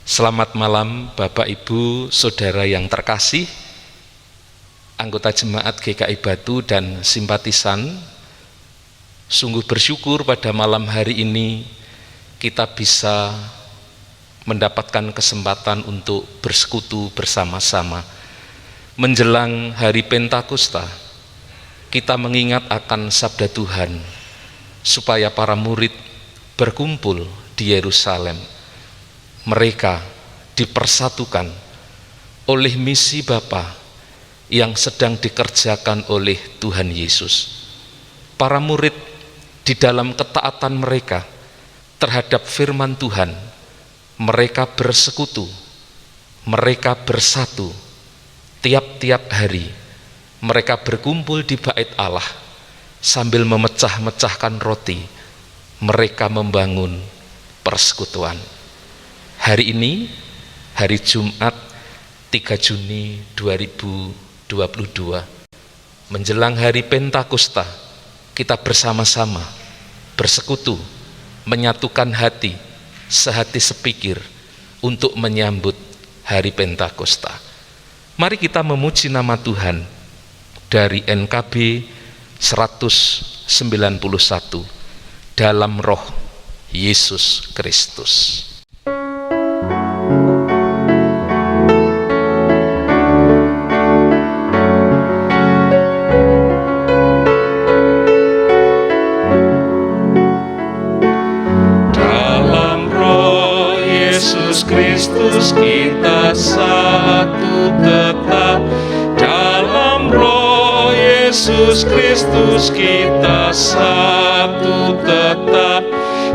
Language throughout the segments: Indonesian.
Selamat malam Bapak Ibu Saudara yang terkasih, anggota jemaat GKI Batu dan simpatisan. Sungguh bersyukur pada malam hari ini kita bisa mendapatkan kesempatan untuk bersekutu bersama-sama. Menjelang hari Pentakosta, kita mengingat akan sabda Tuhan supaya para murid berkumpul di Yerusalem. Mereka dipersatukan oleh misi Bapa yang sedang dikerjakan oleh Tuhan Yesus. Para murid di dalam ketaatan mereka terhadap firman Tuhan, mereka bersekutu, mereka bersatu. Tiap-tiap hari mereka berkumpul di bait Allah sambil memecah-mecahkan roti. Mereka membangun persekutuan. Hari ini, hari Jumat 3 Juni 2022, menjelang hari Pentakosta, kita bersama-sama bersekutu, menyatukan hati, sehati sepikir untuk menyambut hari Pentakosta. Mari kita memuji nama Tuhan dari NKB 191, dalam roh Yesus Kristus. Kristus kita satu tetap, dalam roh Yesus Kristus kita satu tetap,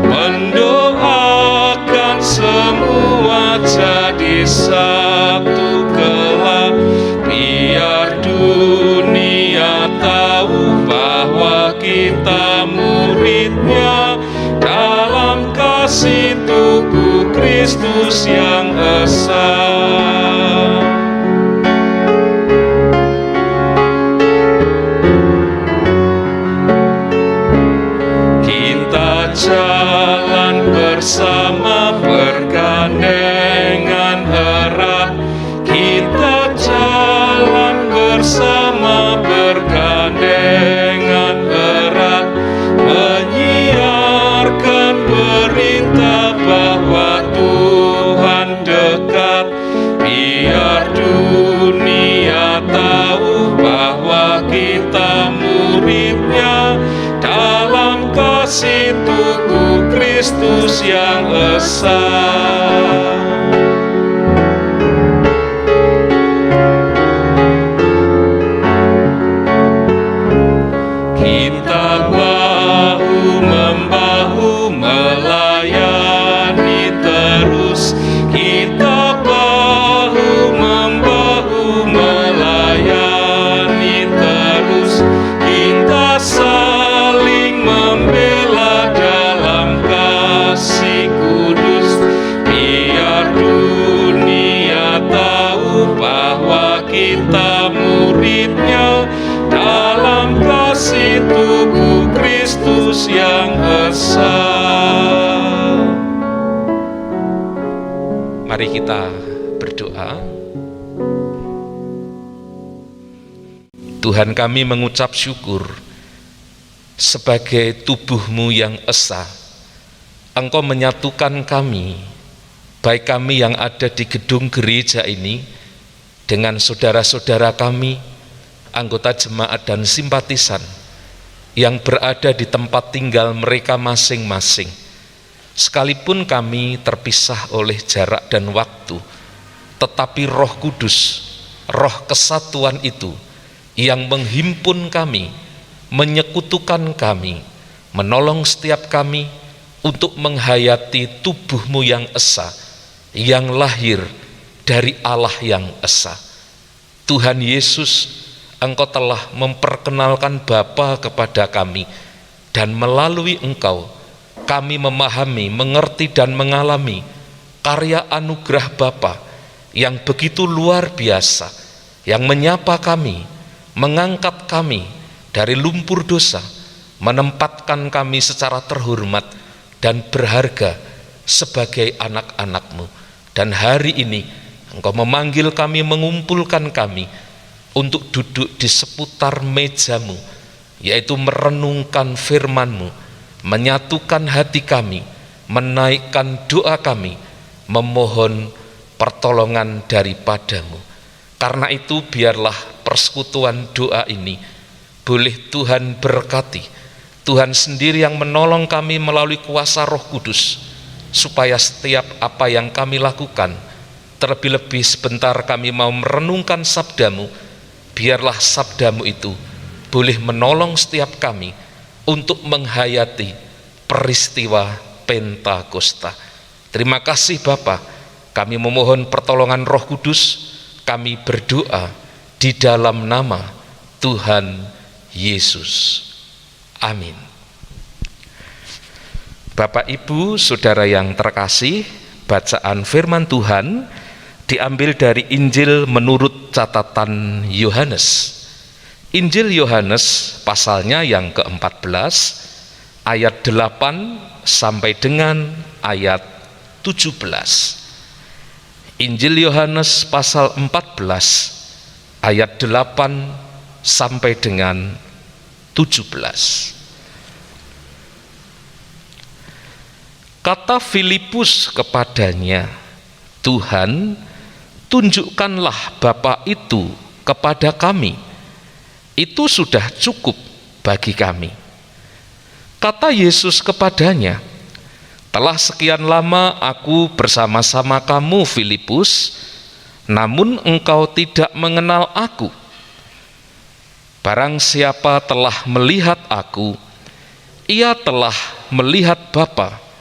mendoakan semua jadi satu kelak, biar dunia tahu bahwa kita muridnya dalam kasih tubuh Kristus yang esa. Kita jalan bersama bergandengan erat, kita jalan bersama bergandengan erat, menyiarkan berita bahwa Tuhan dekat, biar dunia tahu bahwa kita muridnya dalam kasih tubuh Kristus yang esa. Kita bahu-membahu melayani terus, kita bahu-membahu melayani terus, kita saling membela dalam kasih kudus, biar dunia tahu bahwa kita muridnya dalam kasih tubuh Kristus yang esa. Mari kita berdoa. Tuhan, kami mengucap syukur sebagai tubuh-Mu yang esa. Engkau menyatukan kami, baik kami yang ada di gedung gereja ini dengan saudara-saudara kami, anggota jemaat dan simpatisan yang berada di tempat tinggal mereka masing-masing. Sekalipun kami terpisah oleh jarak dan waktu, tetapi Roh Kudus, Roh kesatuan itu yang menghimpun kami, menyekutukan kami, menolong setiap kami untuk menghayati tubuh-Mu yang esa, yang lahir dari Allah yang esa. Tuhan Yesus, Engkau telah memperkenalkan Bapa kepada kami, dan melalui Engkau kami memahami, mengerti dan mengalami karya anugerah Bapa yang begitu luar biasa, yang menyapa kami, mengangkat kami dari lumpur dosa, menempatkan kami secara terhormat dan berharga sebagai anak-anak-Mu. Dan hari ini Engkau memanggil kami, mengumpulkan kami untuk duduk di seputar meja-Mu, yaitu merenungkan firman-Mu, menyatukan hati kami, menaikkan doa kami, memohon pertolongan daripada-Mu. Karena itu biarlah persekutuan doa ini boleh Tuhan berkati. Tuhan sendiri yang menolong kami melalui kuasa Roh Kudus, supaya setiap apa yang kami lakukan, terlebih-lebih sebentar kami mau merenungkan sabda-Mu, biarlah sabda-Mu itu boleh menolong setiap kami untuk menghayati peristiwa Pentakosta. Terima kasih Bapa, kami memohon pertolongan Roh Kudus, kami berdoa di dalam nama Tuhan Yesus. Amin. Bapak Ibu Saudara yang terkasih, bacaan firman Tuhan diambil dari Injil menurut catatan Yohanes. Injil Yohanes pasalnya yang ke-14 ayat 8 sampai dengan ayat 17. Injil Yohanes pasal 14 ayat 8 sampai dengan 17. Kata Filipus kepadanya, "Tuhan, tunjukkanlah Bapa itu kepada kami. Itu sudah cukup bagi kami." Kata Yesus kepadanya, "Telah sekian lama aku bersama-sama kamu, Filipus, namun engkau tidak mengenal aku. Barang siapa telah melihat aku, ia telah melihat Bapa.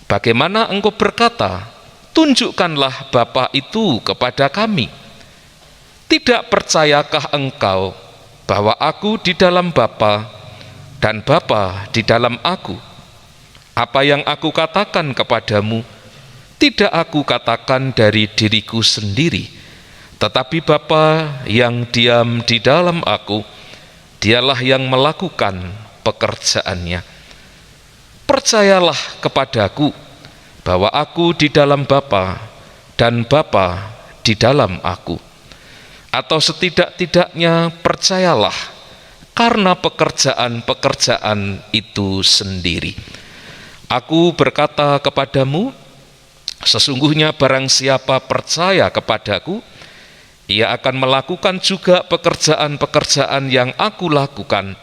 Bagaimana engkau berkata, 'Tunjukkanlah Bapa itu kepada kami'? Tidak percayakah engkau bahwa aku di dalam Bapa dan Bapa di dalam aku? Apa yang aku katakan kepadamu, tidak aku katakan dari diriku sendiri, tetapi Bapa yang diam di dalam aku, dialah yang melakukan pekerjaannya. Percayalah kepadaku bahwa aku di dalam Bapa dan Bapa di dalam aku. Atau setidak-tidaknya percayalah karena pekerjaan-pekerjaan itu sendiri. Aku berkata kepadamu, sesungguhnya barang siapa percaya kepadaku, ia akan melakukan juga pekerjaan-pekerjaan yang aku lakukan,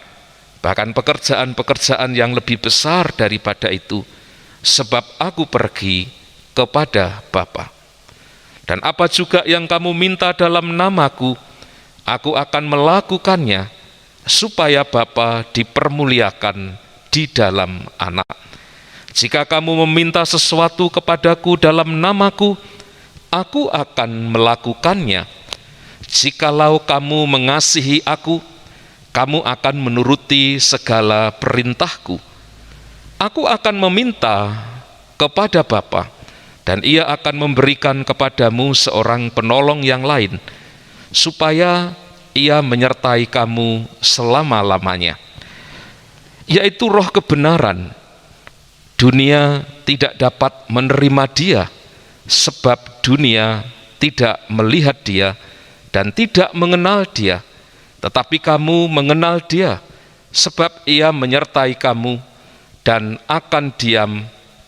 bahkan pekerjaan-pekerjaan yang lebih besar daripada itu, sebab aku pergi kepada Bapa. Dan apa juga yang kamu minta dalam namaku, aku akan melakukannya, supaya Bapa dipermuliakan di dalam Anak. Jika kamu meminta sesuatu kepadaku dalam namaku, aku akan melakukannya. Jikalau kamu mengasihi aku, kamu akan menuruti segala perintahku. Aku akan meminta kepada Bapa, dan ia akan memberikan kepadamu seorang penolong yang lain, supaya ia menyertai kamu selama-lamanya, yaitu Roh kebenaran. Dunia tidak dapat menerima dia, sebab dunia tidak melihat dia dan tidak mengenal dia. Tetapi kamu mengenal dia, sebab ia menyertai kamu dan akan diam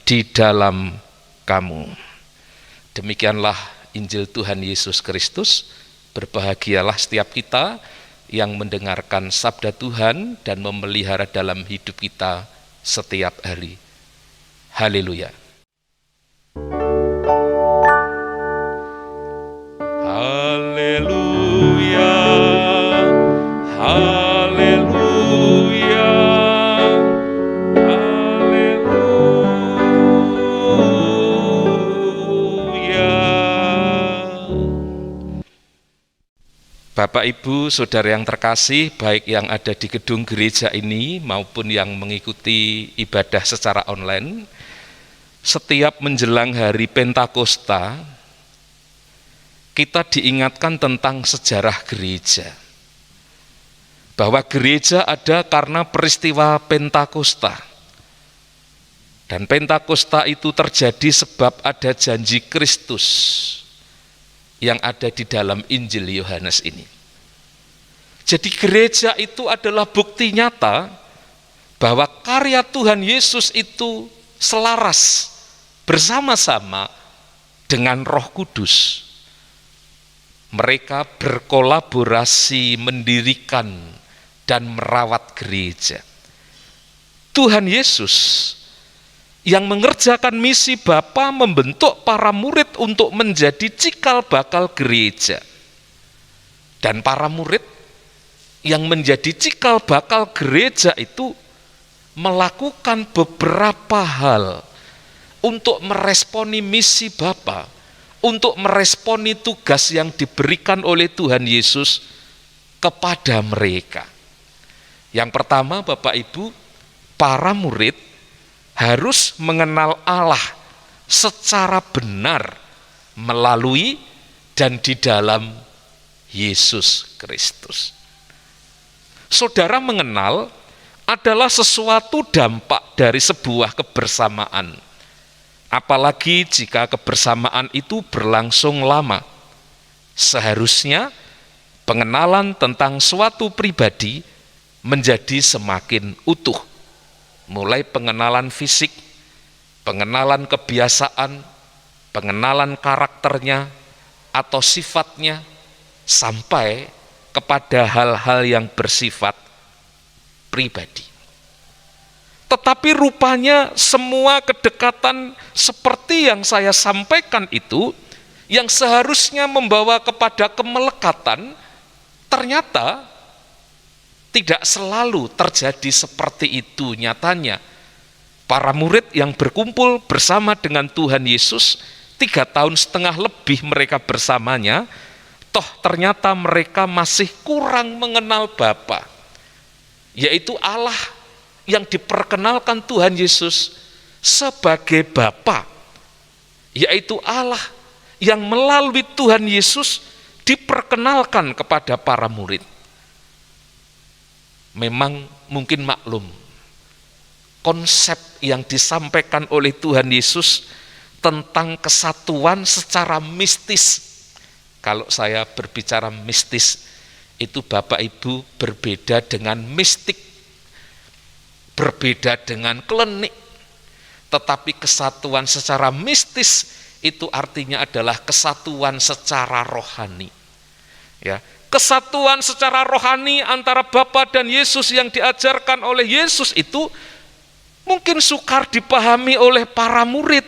di dalam kamu. Demikianlah Injil Tuhan Yesus Kristus. Berbahagialah setiap kita yang mendengarkan sabda Tuhan dan memelihara dalam hidup kita setiap hari. Haleluya. Haleluya, haleluya, haleluya. Bapak Ibu Saudara yang terkasih, baik yang ada di gedung gereja ini maupun yang mengikuti ibadah secara online, setiap menjelang hari Pentakosta, kita diingatkan tentang sejarah gereja. Bahwa gereja ada karena peristiwa Pentakosta. Dan Pentakosta itu terjadi sebab ada janji Kristus yang ada di dalam Injil Yohanes ini. Jadi gereja itu adalah bukti nyata bahwa karya Tuhan Yesus itu selaras bersama-sama dengan Roh Kudus. Mereka berkolaborasi mendirikan dan merawat gereja. Tuhan Yesus yang mengerjakan misi Bapa membentuk para murid untuk menjadi cikal bakal gereja. Dan para murid yang menjadi cikal bakal gereja itu melakukan beberapa hal untuk meresponi misi Bapa, untuk meresponi tugas yang diberikan oleh Tuhan Yesus kepada mereka. Yang pertama, Bapak Ibu, para murid harus mengenal Allah secara benar melalui dan di dalam Yesus Kristus. Saudara mengenal adalah sesuatu dampak dari sebuah kebersamaan. Apalagi jika kebersamaan itu berlangsung lama. Seharusnya pengenalan tentang suatu pribadi menjadi semakin utuh. Mulai pengenalan fisik, pengenalan kebiasaan, pengenalan karakternya atau sifatnya, sampai kepada hal-hal yang bersifat pribadi. Tetapi rupanya semua kedekatan seperti yang saya sampaikan itu, yang seharusnya membawa kepada kemelekatan, ternyata tidak selalu terjadi seperti itu nyatanya. Para murid yang berkumpul bersama dengan Tuhan Yesus, 3,5 tahun lebih mereka bersamanya, toh ternyata mereka masih kurang mengenal Bapa, yaitu Allah yang diperkenalkan Tuhan Yesus sebagai Bapa, yaitu Allah yang melalui Tuhan Yesus diperkenalkan kepada para murid. Memang mungkin maklum, konsep yang disampaikan oleh Tuhan Yesus tentang kesatuan secara mistis. Kalau saya berbicara mistis, itu Bapak Ibu berbeda dengan mistik, berbeda dengan klenik. Tetapi kesatuan secara mistis itu artinya adalah kesatuan secara rohani. Ya, kesatuan secara rohani antara Bapa dan Yesus yang diajarkan oleh Yesus itu mungkin sukar dipahami oleh para murid.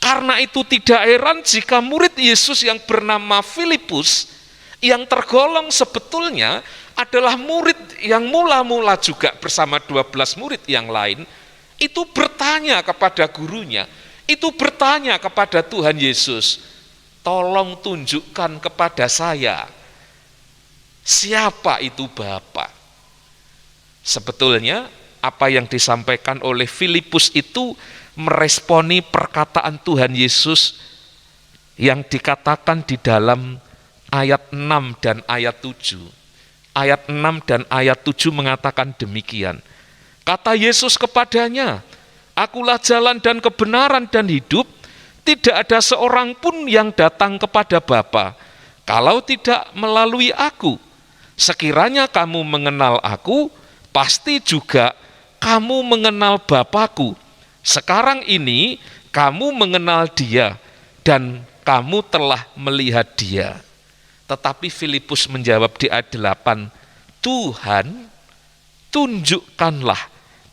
Karena itu tidak heran jika murid Yesus yang bernama Filipus, yang tergolong sebetulnya adalah murid yang mula-mula juga bersama 12 murid yang lain, itu bertanya kepada gurunya, itu bertanya kepada Tuhan Yesus, tolong tunjukkan kepada saya, siapa itu Bapa? Sebetulnya apa yang disampaikan oleh Filipus itu meresponi perkataan Tuhan Yesus yang dikatakan di dalam ayat 6 dan ayat 7. Ayat 6 dan ayat 7 mengatakan demikian. Kata Yesus kepadanya, akulah jalan dan kebenaran dan hidup, tidak ada seorang pun yang datang kepada Bapa kalau tidak melalui aku. Sekiranya kamu mengenal aku, pasti juga kamu mengenal Bapa-Ku. Sekarang ini kamu mengenal Dia dan kamu telah melihat Dia. Tetapi Filipus menjawab di ayat 8, Tuhan, tunjukkanlah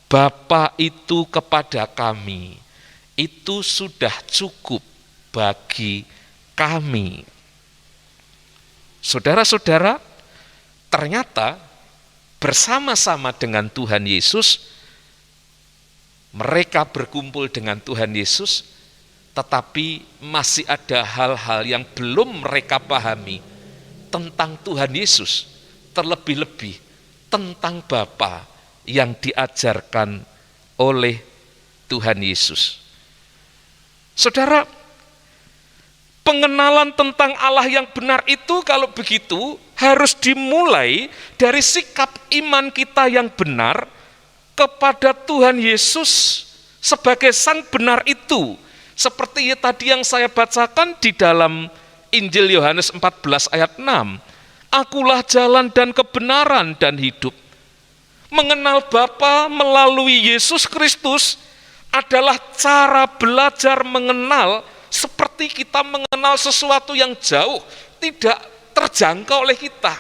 Bapa itu kepada kami. Itu sudah cukup bagi kami. Saudara-saudara, ternyata bersama-sama dengan Tuhan Yesus, mereka berkumpul dengan Tuhan Yesus, tetapi masih ada hal-hal yang belum mereka pahami tentang Tuhan Yesus, terlebih-lebih tentang Bapa yang diajarkan oleh Tuhan Yesus. Saudara, pengenalan tentang Allah yang benar itu kalau begitu harus dimulai dari sikap iman kita yang benar kepada Tuhan Yesus sebagai sang benar itu, seperti tadi yang saya bacakan di dalam Injil Yohanes 14 ayat 6, akulah jalan dan kebenaran dan hidup. Mengenal Bapa melalui Yesus Kristus adalah cara belajar mengenal seperti kita mengenal sesuatu yang jauh, tidak terjangkau oleh kita.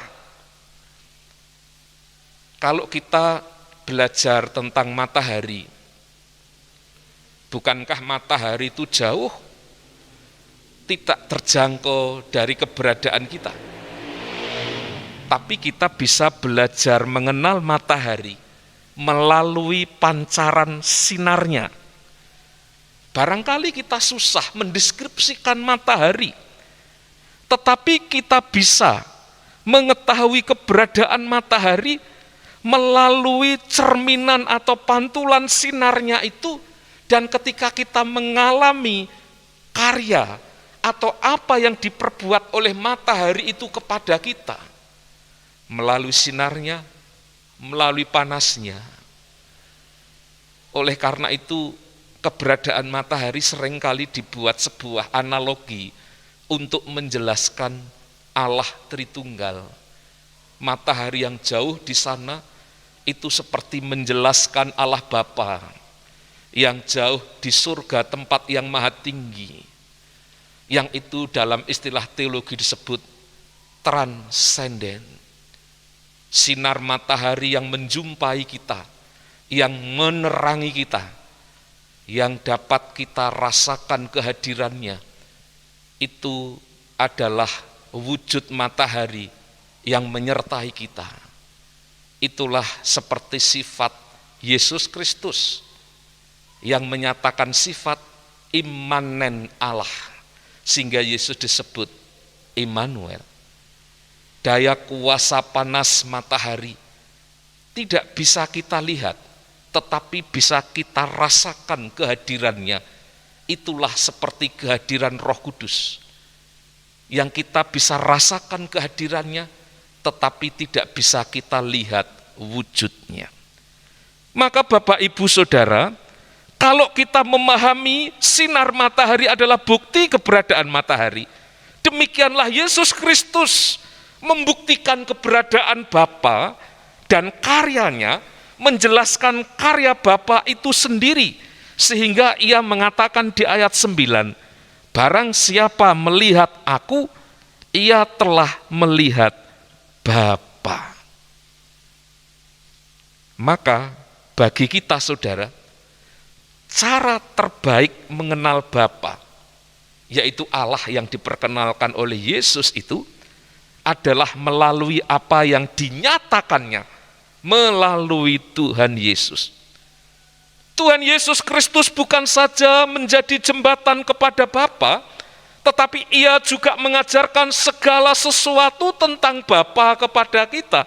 Kalau kita belajar tentang matahari, bukankah matahari itu jauh, tidak terjangkau dari keberadaan kita? Tapi kita bisa belajar mengenal matahari melalui pancaran sinarnya. Barangkali kita susah mendeskripsikan matahari, tetapi kita bisa mengetahui keberadaan matahari melalui cerminan atau pantulan sinarnya itu, dan ketika kita mengalami karya atau apa yang diperbuat oleh matahari itu kepada kita, melalui sinarnya, melalui panasnya. Oleh karena itu, keberadaan matahari seringkali dibuat sebuah analogi untuk menjelaskan Allah Tritunggal. Matahari yang jauh di sana itu seperti menjelaskan Allah Bapa yang jauh di surga, tempat yang maha tinggi, yang itu dalam istilah teologi disebut transenden. Sinar matahari yang menjumpai kita, yang menerangi kita, yang dapat kita rasakan kehadirannya, itu adalah wujud matahari yang menyertai kita. Itulah seperti sifat Yesus Kristus yang menyatakan sifat imanen Allah, sehingga Yesus disebut Immanuel. Daya kuasa panas matahari tidak bisa kita lihat, tetapi bisa kita rasakan kehadirannya. Itulah seperti kehadiran Roh Kudus, yang kita bisa rasakan kehadirannya, tetapi tidak bisa kita lihat wujudnya. Maka Bapak Ibu Saudara, kalau kita memahami sinar matahari adalah bukti keberadaan matahari, demikianlah Yesus Kristus membuktikan keberadaan Bapa dan karyanya, menjelaskan karya Bapa itu sendiri, sehingga ia mengatakan di ayat 9, barang siapa melihat aku, ia telah melihat Bapa. Maka bagi kita saudara, cara terbaik mengenal Bapa, yaitu Allah yang diperkenalkan oleh Yesus itu, adalah melalui apa yang dinyatakannya melalui Tuhan Yesus. Tuhan Yesus Kristus bukan saja menjadi jembatan kepada Bapa, tetapi ia juga mengajarkan segala sesuatu tentang Bapa kepada kita,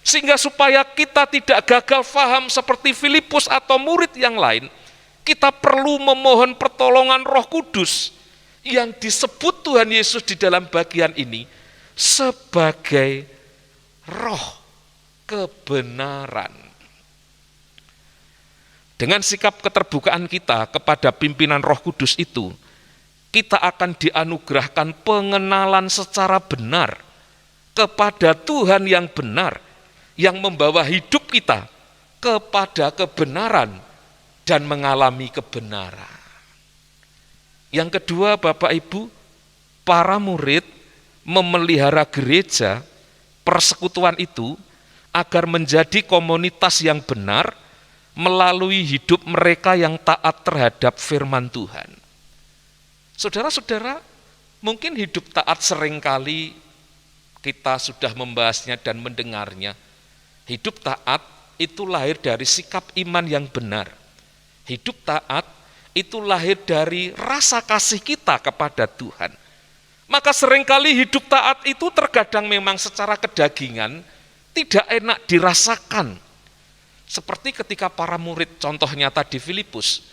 sehingga supaya kita tidak gagal faham seperti Filipus atau murid yang lain, kita perlu memohon pertolongan Roh Kudus yang disebut Tuhan Yesus di dalam bagian ini sebagai roh kebenaran. Dengan sikap keterbukaan kita kepada pimpinan Roh Kudus itu, kita akan dianugerahkan pengenalan secara benar kepada Tuhan yang benar, yang membawa hidup kita kepada kebenaran dan mengalami kebenaran. Yang kedua, Bapak Ibu, para murid memelihara gereja, persekutuan itu, agar menjadi komunitas yang benar melalui hidup mereka yang taat terhadap firman Tuhan. Saudara-saudara, mungkin hidup taat seringkali kita sudah membahasnya dan mendengarnya. Hidup taat itu lahir dari sikap iman yang benar. Hidup taat itu lahir dari rasa kasih kita kepada Tuhan. Maka seringkali hidup taat itu terkadang memang secara kedagingan tidak enak dirasakan. Seperti ketika para murid, contoh nyata di Filipus,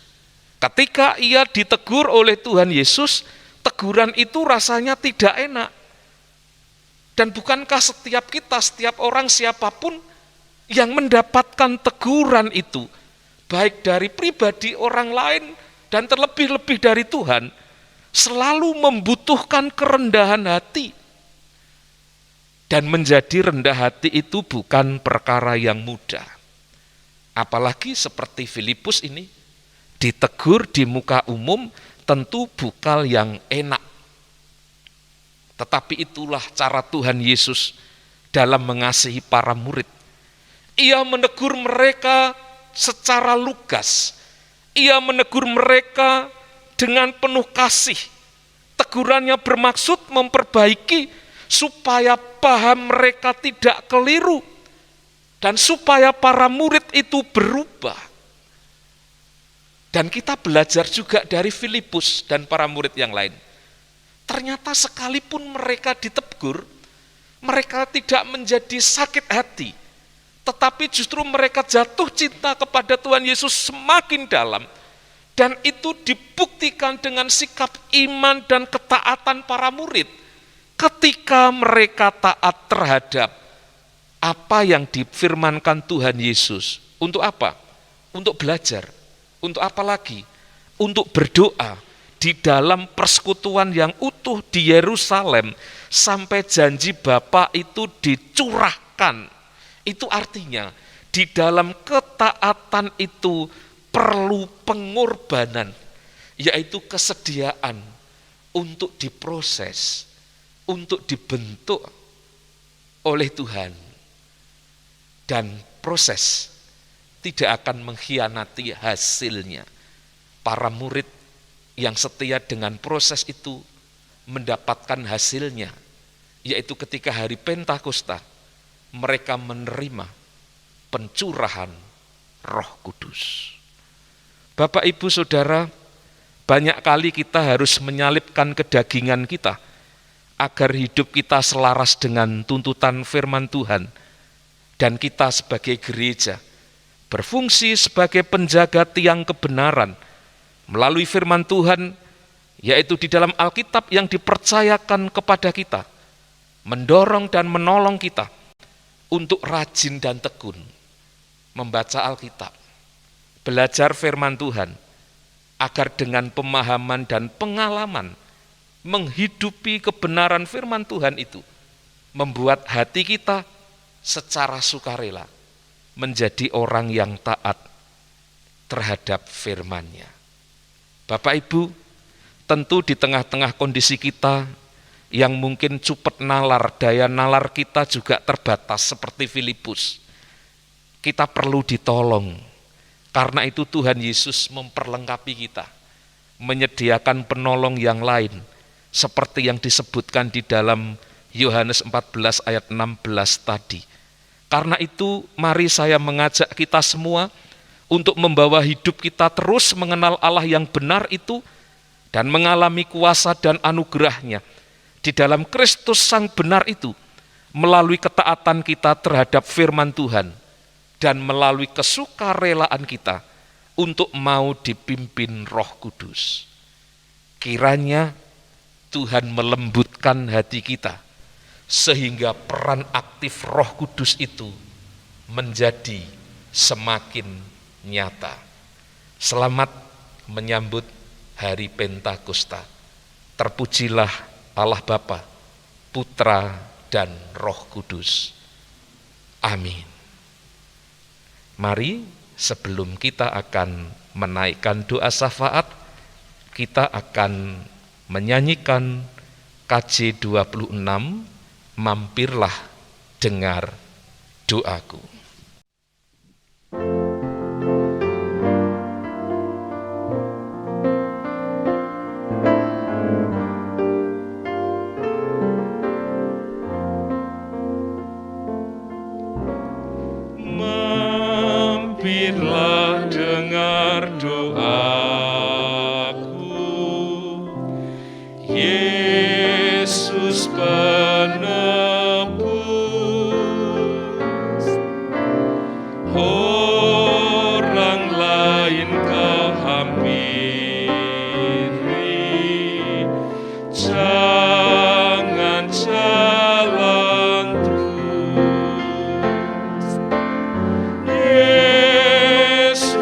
ketika ia ditegur oleh Tuhan Yesus, teguran itu rasanya tidak enak. Dan bukankah setiap kita, setiap orang siapapun yang mendapatkan teguran itu baik dari pribadi orang lain dan terlebih-lebih dari Tuhan, selalu membutuhkan kerendahan hati. Dan menjadi rendah hati itu bukan perkara yang mudah. Apalagi seperti Filipus ini, ditegur di muka umum tentu bukan yang enak. Tetapi itulah cara Tuhan Yesus dalam mengasihi para murid. Ia menegur mereka secara lugas. Ia menegur mereka dengan penuh kasih. Tegurannya bermaksud memperbaiki supaya paham mereka tidak keliru dan supaya para murid itu berubah. Dan kita belajar juga dari Filipus dan para murid yang lain. Ternyata sekalipun mereka ditegur, mereka tidak menjadi sakit hati, tetapi justru mereka jatuh cinta kepada Tuhan Yesus semakin dalam. Dan itu dibuktikan dengan sikap iman dan ketaatan para murid ketika mereka taat terhadap apa yang difirmankan Tuhan Yesus. Untuk apa? Untuk belajar. Untuk apa lagi? Untuk berdoa di dalam persekutuan yang utuh di Yerusalem sampai janji Bapa itu dicurahkan. Itu artinya di dalam ketaatan itu perlu pengorbanan, yaitu kesediaan untuk diproses, untuk dibentuk oleh Tuhan. Dan proses tidak akan mengkhianati hasilnya. Para murid yang setia dengan proses itu mendapatkan hasilnya, yaitu ketika hari Pentakosta mereka menerima pencurahan Roh Kudus. Bapak, Ibu, Saudara, banyak kali kita harus menyalipkan kedagingan kita agar hidup kita selaras dengan tuntutan firman Tuhan. Dan kita sebagai gereja berfungsi sebagai penjaga tiang kebenaran melalui firman Tuhan, yaitu di dalam Alkitab yang dipercayakan kepada kita, mendorong dan menolong kita untuk rajin dan tekun membaca Alkitab, belajar firman Tuhan, agar dengan pemahaman dan pengalaman menghidupi kebenaran firman Tuhan itu membuat hati kita secara sukarela menjadi orang yang taat terhadap firman-Nya. Bapak Ibu, tentu di tengah-tengah kondisi kita yang mungkin cupet nalar, daya nalar kita juga terbatas seperti Filipus. Kita perlu ditolong. Karena itu Tuhan Yesus memperlengkapi kita, menyediakan penolong yang lain, seperti yang disebutkan di dalam Yohanes 14 ayat 16 tadi. Karena itu mari saya mengajak kita semua untuk membawa hidup kita terus mengenal Allah yang benar itu dan mengalami kuasa dan anugerah-Nya di dalam Kristus Sang benar itu melalui ketaatan kita terhadap firman Tuhan dan melalui kesukarelaan kita untuk mau dipimpin Roh Kudus. Kiranya Tuhan melembutkan hati kita sehingga peran aktif Roh Kudus itu menjadi semakin nyata. Selamat menyambut hari Pentakosta. Terpujilah Allah Bapa, Putra, dan Roh Kudus. Amin. Mari sebelum kita akan menaikkan doa syafaat, kita akan menyanyikan KJ 26, Mampirlah dengar doaku. Mampirlah dengar doaku, Yesus penebus. Orang lain kau hampiri, jangan jalan terus. Yesus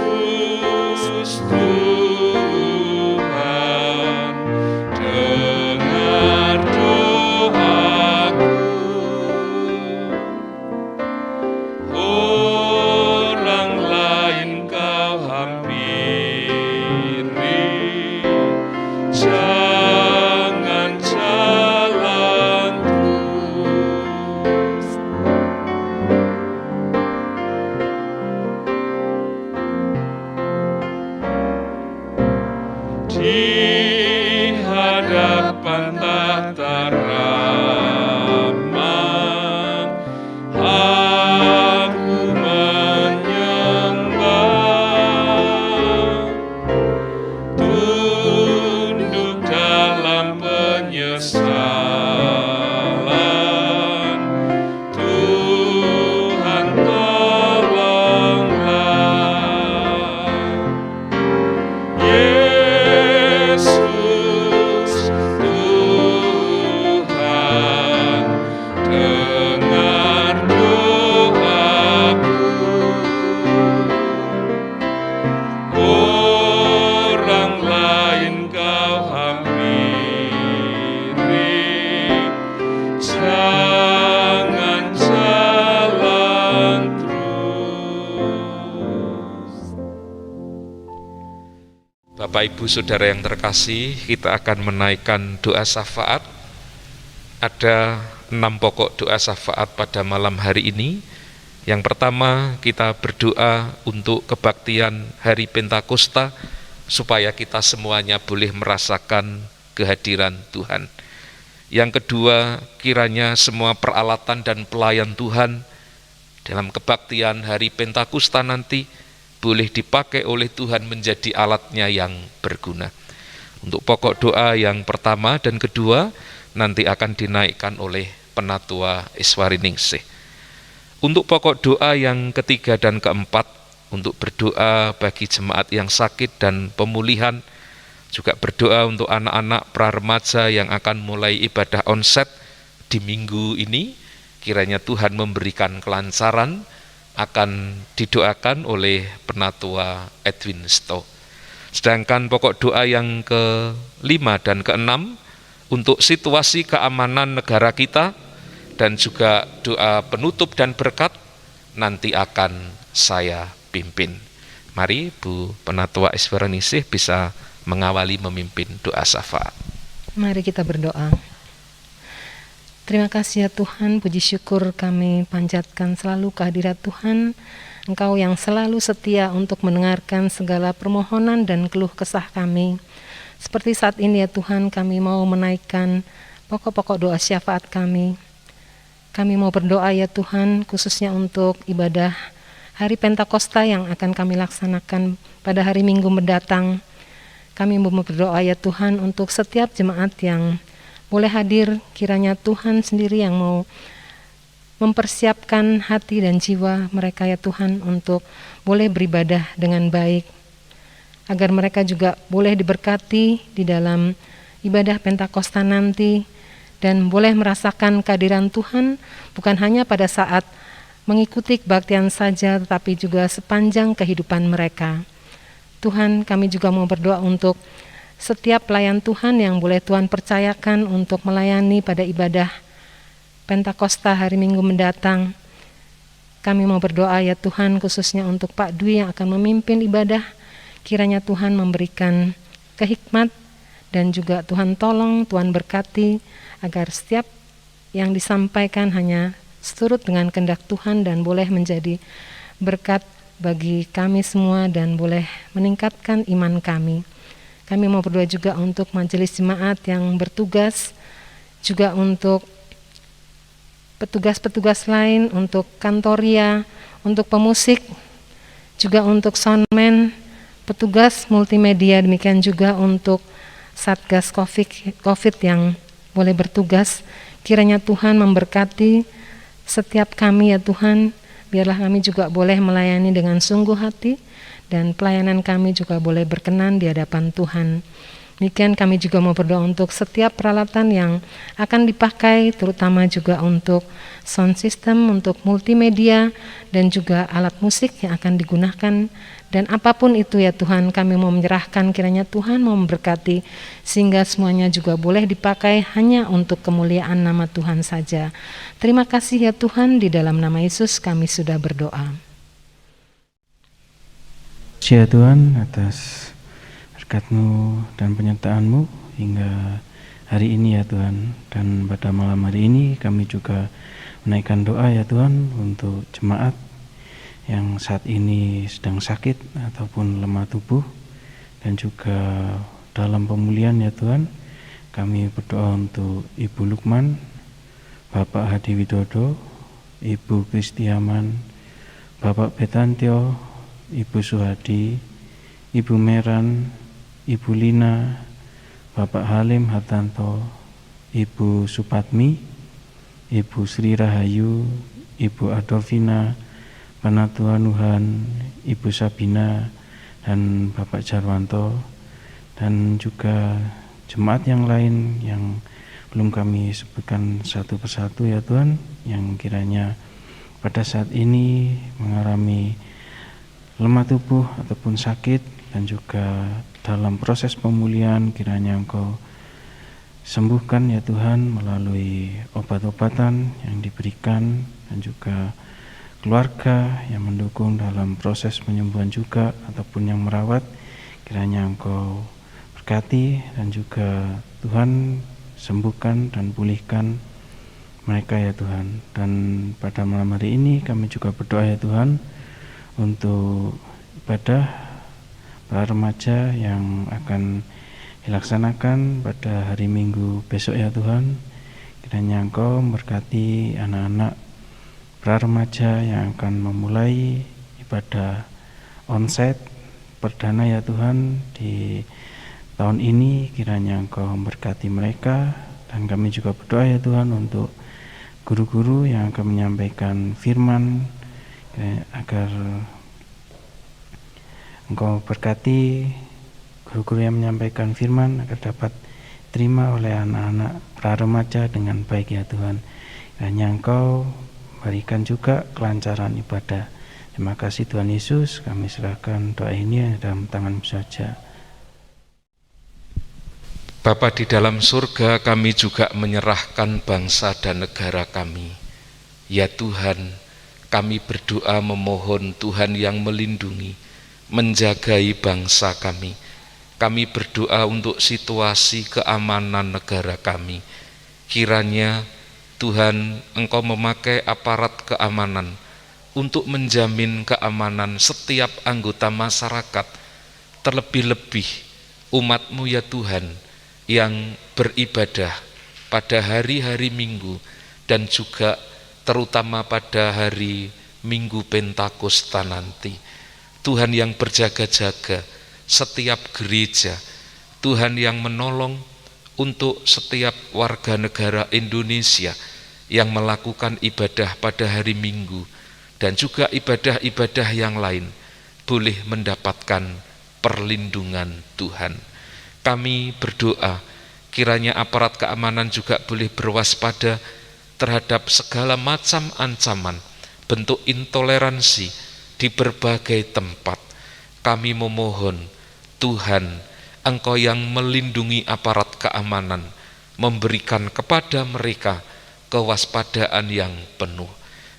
di hadapan tahta rahmat aku menyembah, tunduk dalam penyesalan. Tuhan tolonglah, Yesus Tuhan, dengar doaku. Orang lain kau hampiri, jangan jalan terus. Bapak Ibu Saudara yang terkasih, kita akan menaikkan doa syafaat. Ada 6 pokok doa syafaat pada malam hari ini. Yang pertama, kita berdoa untuk kebaktian hari Pentakosta, supaya kita semuanya boleh merasakan kehadiran Tuhan. Yang kedua, kiranya semua peralatan dan pelayan Tuhan dalam kebaktian hari Pentakosta nanti boleh dipakai oleh Tuhan menjadi alatnya yang berguna. Untuk pokok doa yang pertama dan kedua nanti akan dinaikkan oleh Penatua Iswariningsih. Untuk pokok doa yang ketiga dan keempat, untuk berdoa bagi jemaat yang sakit dan pemulihan, juga berdoa untuk anak-anak pra-remaja yang akan mulai ibadah onset di minggu ini, kiranya Tuhan memberikan kelancaran, akan didoakan oleh Penatua Edwin Sto. Sedangkan pokok doa yang kelima dan keenam, untuk situasi keamanan negara kita, dan juga doa penutup dan berkat, nanti akan saya pimpin. Mari Bu Penatua Iswariningsih bisa mengawali memimpin doa syafaat. Mari kita berdoa. Terima kasih ya Tuhan, puji syukur kami panjatkan selalu kehadirat Tuhan, Engkau yang selalu setia untuk mendengarkan segala permohonan dan keluh kesah kami. Seperti saat ini ya Tuhan, kami mau menaikkan pokok-pokok doa syafaat kami. Kami mau berdoa ya Tuhan, khususnya untuk ibadah hari Pentakosta yang akan kami laksanakan pada hari Minggu mendatang. Kami mau berdoa ya Tuhan untuk setiap jemaat yang boleh hadir, kiranya Tuhan sendiri yang mau mempersiapkan hati dan jiwa mereka ya Tuhan untuk boleh beribadah dengan baik, agar mereka juga boleh diberkati di dalam ibadah Pentakosta nanti dan boleh merasakan kehadiran Tuhan bukan hanya pada saat mengikuti kebaktian saja, tetapi juga sepanjang kehidupan mereka. Tuhan, kami juga mau berdoa untuk setiap pelayan Tuhan yang boleh Tuhan percayakan untuk melayani pada ibadah Pentakosta hari Minggu mendatang. Kami mau berdoa ya Tuhan, khususnya untuk Pak Dwi yang akan memimpin ibadah. Kiranya Tuhan memberikan kehikmat dan juga Tuhan tolong, Tuhan berkati, agar setiap yang disampaikan hanya seturut dengan kehendak Tuhan dan boleh menjadi berkat bagi kami semua dan boleh meningkatkan iman kami. Kami mau berdoa juga untuk majelis jemaat yang bertugas, juga untuk petugas-petugas lain, untuk kantoria, untuk pemusik, juga untuk soundman, petugas multimedia, demikian juga untuk Satgas COVID yang boleh bertugas. Kiranya Tuhan memberkati setiap kami ya Tuhan, biarlah kami juga boleh melayani dengan sungguh hati, dan pelayanan kami juga boleh berkenan di hadapan Tuhan. Demikian kami juga mau berdoa untuk setiap peralatan yang akan dipakai, terutama juga untuk sound system, untuk multimedia, dan juga alat musik yang akan digunakan. Dan apapun itu ya Tuhan, kami mau menyerahkan, kiranya Tuhan mau memberkati, sehingga semuanya juga boleh dipakai hanya untuk kemuliaan nama Tuhan saja. Terima kasih ya Tuhan, di dalam nama Yesus kami sudah berdoa. Ya Tuhan, atas berkat-Mu dan penyertaan-Mu hingga hari ini ya Tuhan. Dan pada malam hari ini kami juga menaikkan doa ya Tuhan untuk jemaat yang saat ini sedang sakit ataupun lemah tubuh, dan juga dalam pemulihan ya Tuhan. Kami berdoa untuk Ibu Lukman, Bapak Hadi Widodo, Ibu Kristiaman, Bapak Betantio, Ibu Suhadi, Ibu Meran, Ibu Lina, Bapak Halim Hartanto, Ibu Supatmi, Ibu Sri Rahayu, Ibu Adolfina, Panatuanuhan, Ibu Sabina, dan Bapak Jarwanto, dan juga jemaat yang lain yang belum kami sebutkan satu persatu ya Tuhan, yang kiranya pada saat ini mengalami lemah tubuh ataupun sakit, dan juga dalam proses pemulihan kiranya Engkau sembuhkan ya Tuhan melalui obat-obatan yang diberikan, dan juga keluarga yang mendukung dalam proses penyembuhan juga ataupun yang merawat. Kiranya Engkau berkati, dan juga Tuhan sembuhkan dan pulihkan mereka ya Tuhan. Dan pada malam hari ini kami juga berdoa ya Tuhan untuk ibadah para remaja yang akan dilaksanakan pada hari Minggu besok ya Tuhan. Kiranya Engkau memberkati anak-anak para remaja yang akan memulai ibadah onsite perdana ya Tuhan di tahun ini. Kiranya Engkau memberkati mereka, dan kami juga berdoa ya Tuhan untuk guru-guru yang akan menyampaikan firman, agar Engkau berkati guru-guru yang menyampaikan firman agar dapat terima oleh anak-anak para remaja dengan baik ya Tuhan. Kiranya Engkau berikan juga kelancaran ibadah. Terima kasih Tuhan Yesus, kami serahkan doa ini dalam tangan-Mu saja. Bapa di dalam surga, kami juga menyerahkan bangsa dan negara kami. Ya Tuhan, kami berdoa memohon Tuhan yang melindungi, menjagai bangsa kami. Kami berdoa untuk situasi keamanan negara kami. Kiranya Tuhan, Engkau memakai aparat keamanan untuk menjamin keamanan setiap anggota masyarakat, terlebih-lebih umat-Mu ya Tuhan, yang beribadah pada hari-hari Minggu, dan juga terutama pada hari Minggu Pentakosta nanti. Tuhan yang berjaga-jaga setiap gereja, Tuhan yang menolong untuk setiap warga negara Indonesia yang melakukan ibadah pada hari Minggu, dan juga ibadah-ibadah yang lain boleh mendapatkan perlindungan Tuhan. Kami berdoa kiranya aparat keamanan juga boleh berwaspada terhadap segala macam ancaman, bentuk intoleransi di berbagai tempat. Kami memohon Tuhan, Engkau yang melindungi aparat keamanan, memberikan kepada mereka kewaspadaan yang penuh.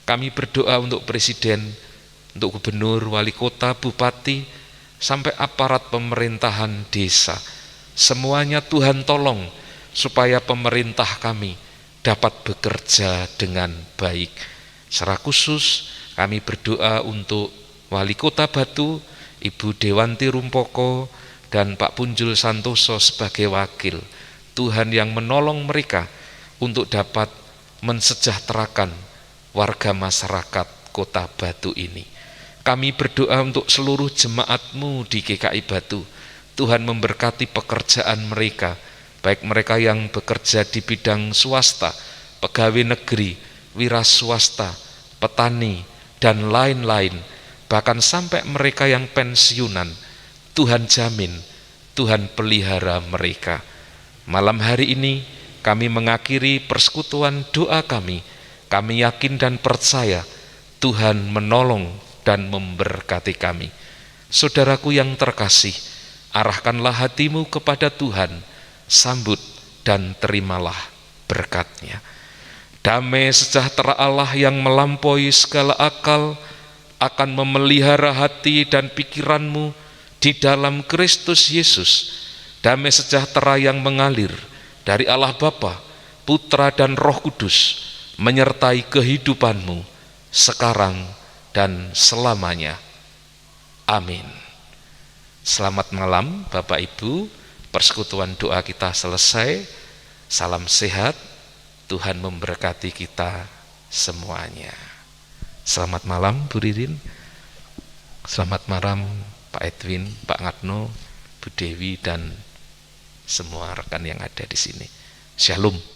Kami berdoa untuk presiden, untuk gubernur, wali kota, bupati, sampai aparat pemerintahan desa. Semuanya Tuhan tolong supaya pemerintah kami dapat bekerja dengan baik. Secara khusus kami berdoa untuk wali kota Batu, Ibu Dewanti Rumpoko, dan Pak Punjul Santoso sebagai wakil. Tuhan yang menolong mereka untuk dapat mensejahterakan warga masyarakat kota Batu ini. Kami berdoa untuk seluruh jemaat-Mu di GKI Batu. Tuhan memberkati pekerjaan mereka, baik mereka yang bekerja di bidang swasta, pegawai negeri, wira swasta, petani, dan lain-lain, bahkan sampai mereka yang pensiunan. Tuhan jamin, Tuhan pelihara mereka. Malam hari ini kami mengakhiri persekutuan doa kami. Kami yakin dan percaya Tuhan menolong dan memberkati kami. Saudaraku yang terkasih, arahkanlah hatimu kepada Tuhan, sambut dan terimalah berkat-Nya. Damai sejahtera Allah yang melampaui segala akal akan memelihara hati dan pikiranmu di dalam Kristus Yesus. Damai sejahtera yang mengalir dari Allah Bapa, Putra dan Roh Kudus menyertai kehidupanmu sekarang dan selamanya. Amin. Selamat malam Bapak Ibu, persekutuan doa kita selesai. Salam sehat, Tuhan memberkati kita semuanya. Selamat malam Bu Ririn, selamat malam Pak Edwin, Pak Ngatno, Bu Dewi, dan semua rekan yang ada di sini. Shalom.